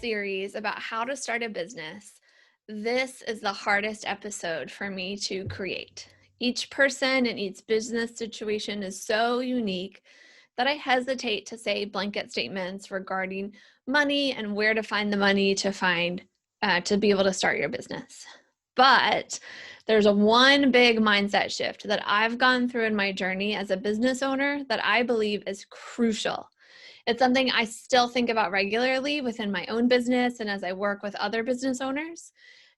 series about how to start a business, this is the hardest episode for me to create. Each person and each business situation is so unique that I hesitate to say blanket statements regarding money and where to find the money to be able to start your business. But there's one big mindset shift that I've gone through in my journey as a business owner that I believe is crucial. It's something I still think about regularly within my own business and as I work with other business owners.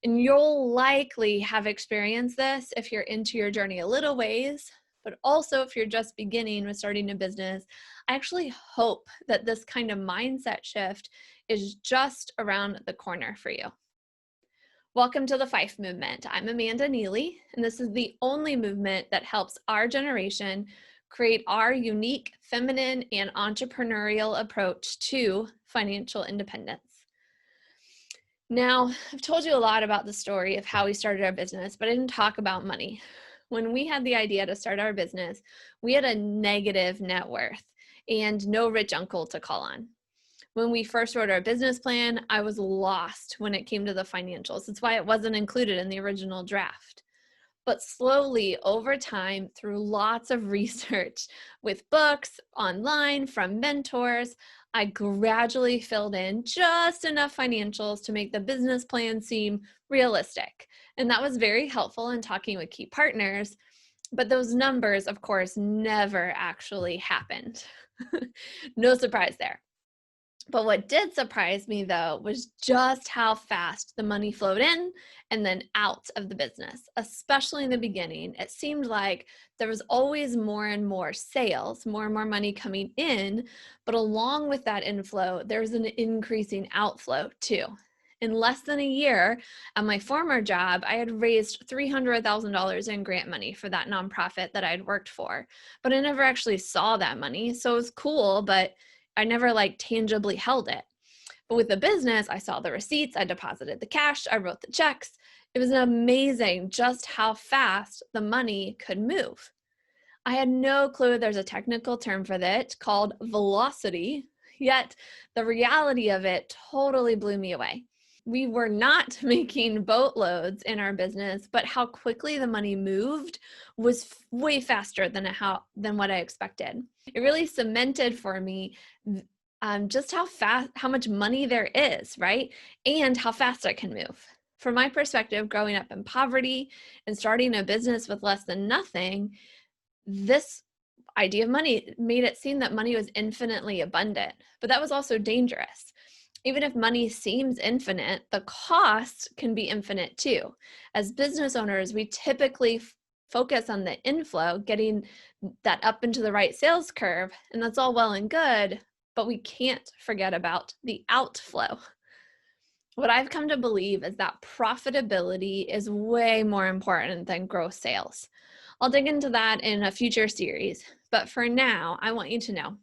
And you'll likely have experienced this if you're into your journey a little ways, but also if you're just beginning with starting a business. I actually hope that this kind of mindset shift is just around the corner for you. Welcome to the FIFE Movement. I'm Amanda Neely, and this is the only movement that helps our generation create our unique feminine and entrepreneurial approach to financial independence. Now, I've told you a lot about the story of how we started our business, but I didn't talk about money. When we had the idea to start our business, we had a negative net worth and no rich uncle to call on. When we first wrote our business plan, I was lost when it came to the financials. That's why it wasn't included in the original draft. But slowly over time, through lots of research with books, online, from mentors, I gradually filled in just enough financials to make the business plan seem realistic. And that was very helpful in talking with key partners. But those numbers, of course, never actually happened. No surprise there. But what did surprise me, though, was just how fast the money flowed in and then out of the business, especially in the beginning. It seemed like there was always more and more sales, more and more money coming in, but along with that inflow, there's an increasing outflow too. In less than a year at my former job, I had raised $300,000 in grant money for that nonprofit that I'd worked for, but I never actually saw that money. So it was cool, but I never tangibly held it. But with the business, I saw the receipts, I deposited the cash, I wrote the checks. It was amazing just how fast the money could move. I had no clue there's a technical term for that called velocity, yet the reality of it totally blew me away. We were not making boatloads in our business, but how quickly the money moved was way faster than what I expected. It really cemented for me just how much money there is, right? And how fast it can move. From my perspective, growing up in poverty and starting a business with less than nothing, this idea of money made it seem that money was infinitely abundant, but that was also dangerous. Even if money seems infinite, the cost can be infinite too. As business owners, we typically focus on the inflow, getting that up into the right sales curve, and that's all well and good, but we can't forget about the outflow. What I've come to believe is that profitability is way more important than gross sales. I'll dig into that in a future series, but for now, I want you to know,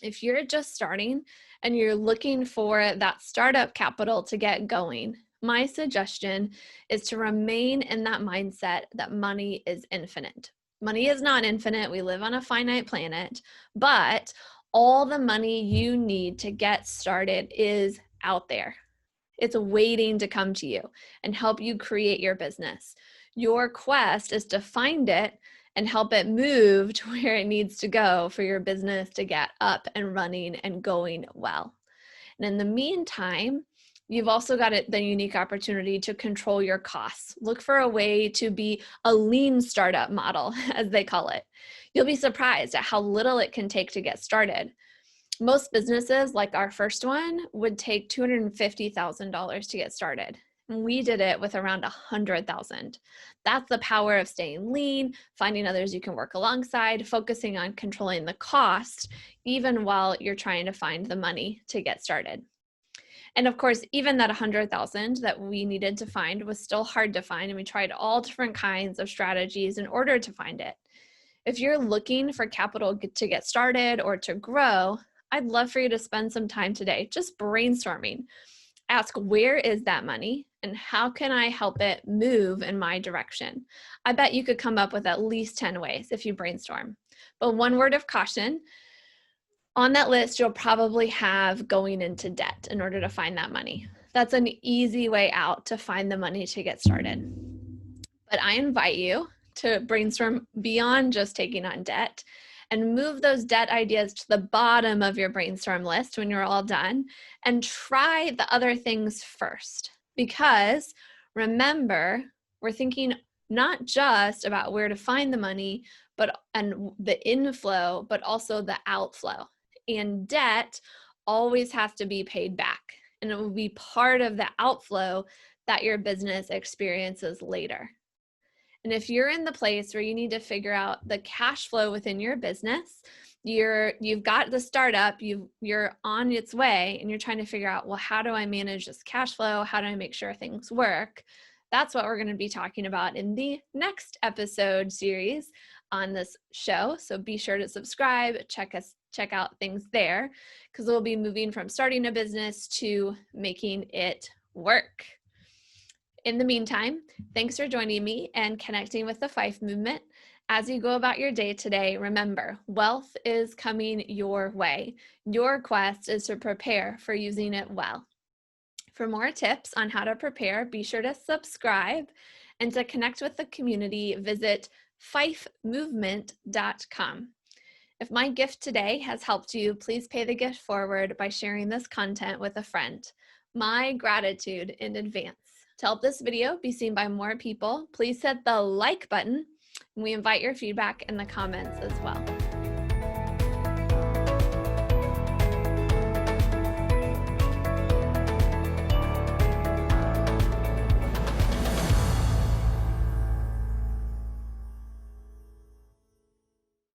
if you're just starting and you're looking for that startup capital to get going, my suggestion is to remain in that mindset that money is infinite. Money is not infinite. We live on a finite planet, but all the money you need to get started is out there. It's waiting to come to you and help you create your business. Your quest is to find it and help it move to where it needs to go for your business to get up and running and going well. And in the meantime, you've also got the unique opportunity to control your costs. Look for a way to be a lean startup model, as they call it. You'll be surprised at how little it can take to get started. Most businesses, like our first one, would take $250,000 to get started. And we did it with around $100,000. That's the power of staying lean, finding others you can work alongside, focusing on controlling the cost, even while you're trying to find the money to get started. And of course, even that $100,000 that we needed to find was still hard to find, and we tried all different kinds of strategies in order to find it. If you're looking for capital to get started or to grow, I'd love for you to spend some time today just brainstorming. Ask, where is that money and how can I help it move in my direction? I bet you could come up with at least 10 ways if you brainstorm. But one word of caution, On that list, you'll probably have going into debt in order to find that money. That's an easy way out to find the money to get started. But I invite you to brainstorm beyond just taking on debt and move those debt ideas to the bottom of your brainstorm list when you're all done and try the other things first. Because remember, we're thinking not just about where to find the money, and the inflow, but also the outflow. And debt always has to be paid back, and it will be part of the outflow that your business experiences later. And if you're in the place where you need to figure out the cash flow within your business, you've got the startup, you're on its way, and you're trying to figure out, well, how do I manage this cash flow? How do I make sure things work? That's what we're going to be talking about in the next episode series on this show. So be sure to subscribe, check out things there, because we'll be moving from starting a business to making it work. In the meantime, thanks for joining me and connecting with the FIFE movement. As you go about your day today, remember, wealth is coming your way. Your quest is to prepare for using it well. For more tips on how to prepare, be sure to subscribe. And to connect with the community, visit fifemovement.com. If my gift today has helped you, please pay the gift forward by sharing this content with a friend. My gratitude in advance. To help this video be seen by more people, please hit the like button, and we invite your feedback in the comments as well.